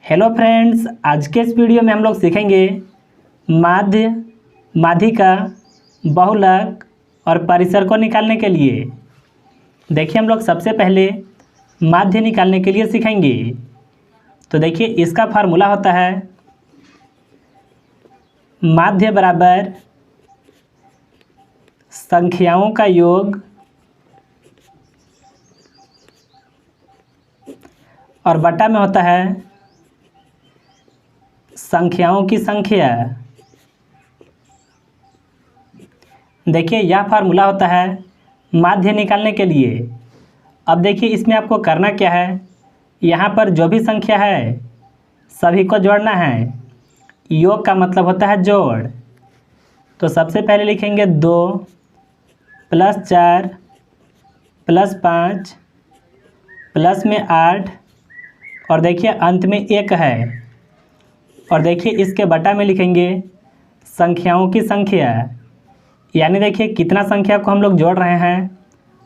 Hello friends, आज के इस वीडियो में हम लोग सीखेंगे माध्य, माध्यिका, बहुलक और परिसर को निकालने के लिए। देखिए, हम लोग सबसे पहले माध्य निकालने के लिए सीखेंगे। तो देखिए, इसका फार्मूला होता है माध्य बराबर संख्याओं का योग और बटा में होता है संख्याओं की संख्या। देखिए, यह फार्मूला होता है माध्य निकालने के लिए। अब देखिए, इसमें आपको करना क्या है, यहाँ पर जो भी संख्या है सभी को जोड़ना है। योग का मतलब होता है जोड़। तो सबसे पहले लिखेंगे 2 + 4 + 5 प्लस में 8 और देखिए अंत में 1 है। और देखिए, इसके बटा में लिखेंगे संख्याओं की संख्या, यानी देखिए कितना संख्या को हम लोग जोड़ रहे हैं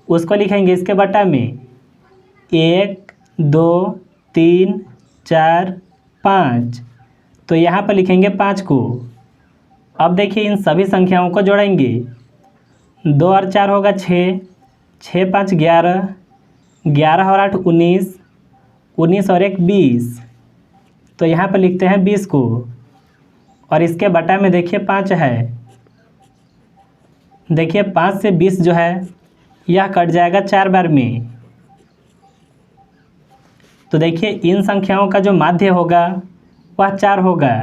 उसको लिखेंगे इसके बटा में। 1 2 3 4 5, तो यहाँ पर लिखेंगे 5 को। अब देखिए, इन सभी संख्याओं को जोड़ेंगे। 2 और 4 होगा 6, 6 5 11, 11 और 8 19, 19 और 1 20, तो यहाँ पर लिखते हैं 20 को। और इसके बटा में देखिए 5 है। देखिए, 5 से 20 जो है यह कट जाएगा 4 बार में। तो देखिए, इन संख्याओं का जो माध्य होगा वह 4 होगा।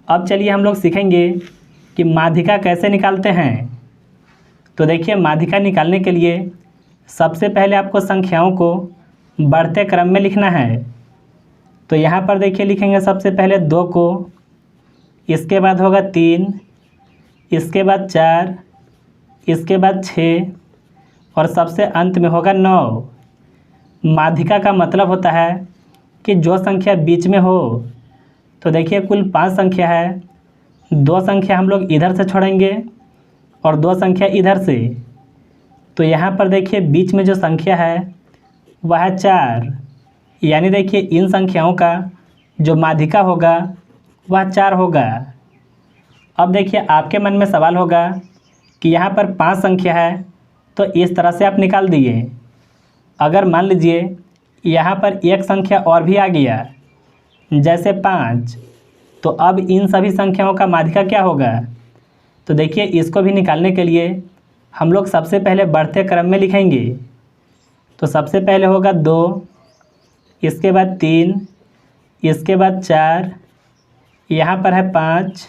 अब चलिए हम लोग सीखेंगे कि माध्यिका कैसे निकालते हैं। तो देखिए, माध्यिका निकालने के लिए सबसे पहले आपको संख्याओं को बढ़ते क्रम में लिखना है। तो यहाँ पर देखिए लिखेंगे सबसे पहले 2 को, इसके बाद होगा 3, इसके बाद 4, इसके बाद 6 और सबसे अंत में होगा 9। माध्यिका का मतलब होता है कि जो संख्या बीच में हो। तो देखिए, कुल 5 संख्या है, 2 संख्या हम लोग इधर से छोड़ेंगे और 2 संख्या इधर से। तो यहाँ पर देखिए बीच में जो संख्या है वह है 4, यानी देखिए इन संख्याओं का जो माध्यिका होगा वह 4 होगा। अब देखिए, आपके मन में सवाल होगा कि यहाँ पर 5 संख्या है, तो इस तरह से आप निकाल दिए। अगर मान लीजिए यहाँ पर एक संख्या और भी आ गया, जैसे 5, तो अब इन सभी संख्याओं का माध्यिका क्या होगा। तो देखिए, इसको भी निकालने के लिए हम लोग सबसे पहले बढ़ते क्रम में लिखेंगे। तो सबसे पहले होगा 2, इसके बाद 3, इसके बाद 4, यहाँ पर है 5,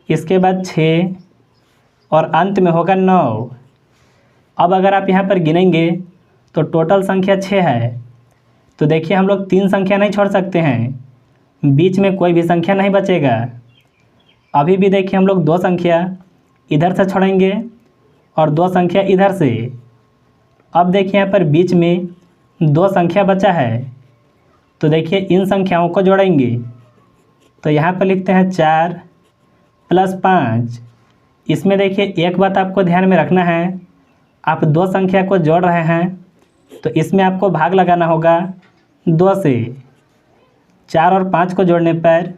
इसके बाद 6 और अंत में होगा 9। अब अगर आप यहाँ पर गिनेंगे तो टोटल संख्या 6 है। तो देखिए, हम लोग 3 संख्या नहीं छोड़ सकते हैं, बीच में कोई भी संख्या नहीं बचेगा। अभी भी देखिए, हम लोग 2 संख्या इधर से छोड़ेंगे और 2 संख्या इधर से। अब देखिए, यहाँ पर बीच में 2 संख्या बचा है। तो देखिए, इन संख्याओं को जोड़ेंगे। तो यहाँ पर लिखते हैं 4 + 5। इसमें देखिए एक बात आपको ध्यान में रखना है, आप 2 संख्या को जोड़ रहे हैं तो इसमें आपको भाग लगाना होगा 2 से। 4 और 5 को जोड़ने पर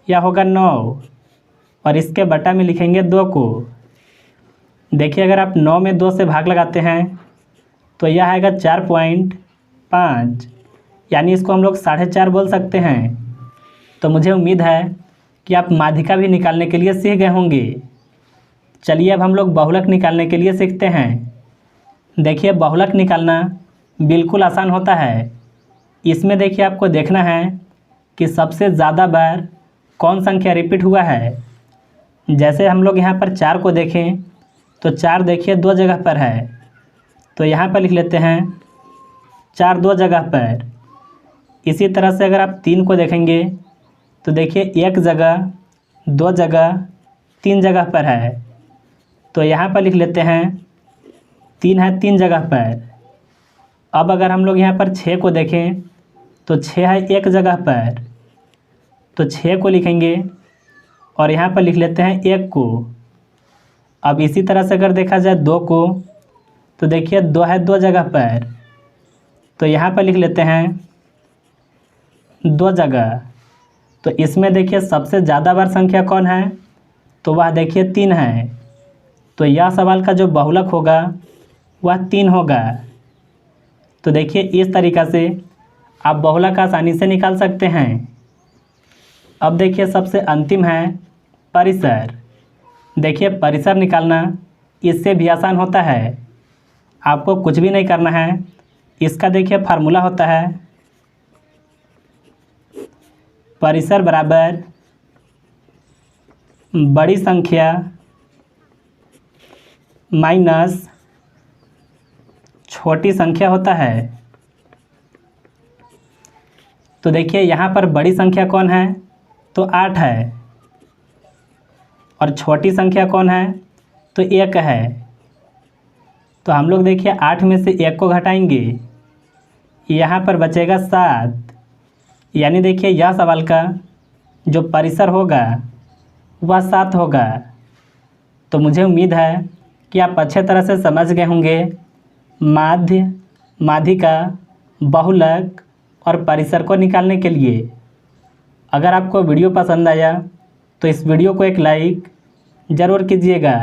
यह होगा 9 और इसके बटा में लिखेंगे 2 को। देखिए, अगर आप 9 में 2 से भाग लगाते हैं तो यह आएगा 4.5, यानी इसको हम लोग 4.5 बोल सकते हैं। तो मुझे उम्मीद है कि आप माध्यिका भी निकालने के लिए सीख गए होंगे। चलिए, अब हम लोग बहुलक निकालने के लिए सीखते हैं। देखिए, बहुलक निकालना बिल्कुल आसान होता है। इसमें देखिए आपको देखना है कि सबसे ज़्यादा बार कौन संख्या रिपीट हुआ है। जैसे हम लोग यहाँ पर 4 को देखें तो 4 देखिए 2 जगह पर है, तो यहाँ पर लिख लेते हैं 4 2 जगह पर। इसी तरह से अगर आप 3 को देखेंगे तो देखिए 1 जगह, 2 जगह, 3 जगह पर है, तो यहाँ पर लिख लेते हैं 3 है 3 जगह पर। अब अगर हम लोग यहाँ पर 6 को देखें तो 6 है 1 जगह पर, तो 6 को लिखेंगे और यहाँ पर लिख लेते हैं 1 को। अब इसी तरह से अगर देखा जाए 2 को, तो देखिए 2 है 2 जगह पर, तो यहाँ पर लिख लेते हैं 2 जगह। तो इसमें देखिए सबसे ज़्यादा बार संख्या कौन है, तो वह देखिए 3 है। तो यह सवाल का जो बहुलक होगा वह 3 होगा। तो देखिए इस तरीक़ा से आप बहुलक आसानी से निकाल सकते हैं। अब देखिए सबसे अंतिम है परिसर। देखिए परिसर निकालना इससे भी आसान होता है। आपको कुछ भी नहीं करना है। इसका देखिए फार्मूला होता है परिसर बराबर बड़ी संख्या माइनस छोटी संख्या होता है। तो देखिए यहाँ पर बड़ी संख्या कौन है, तो 8 है, और छोटी संख्या कौन है, तो 1 है। तो हम लोग देखिए 8 में से 1 को घटाएंगे, यहाँ पर बचेगा 7। यानी देखिए यह सवाल का जो परिसर होगा वह 7 होगा। तो मुझे उम्मीद है कि आप अच्छे तरह से समझ गए होंगे माध्य, माध्यिका, बहुलक और परिसर को निकालने के लिए। अगर आपको वीडियो पसंद आया तो इस वीडियो को एक लाइक ज़रूर कीजिएगा।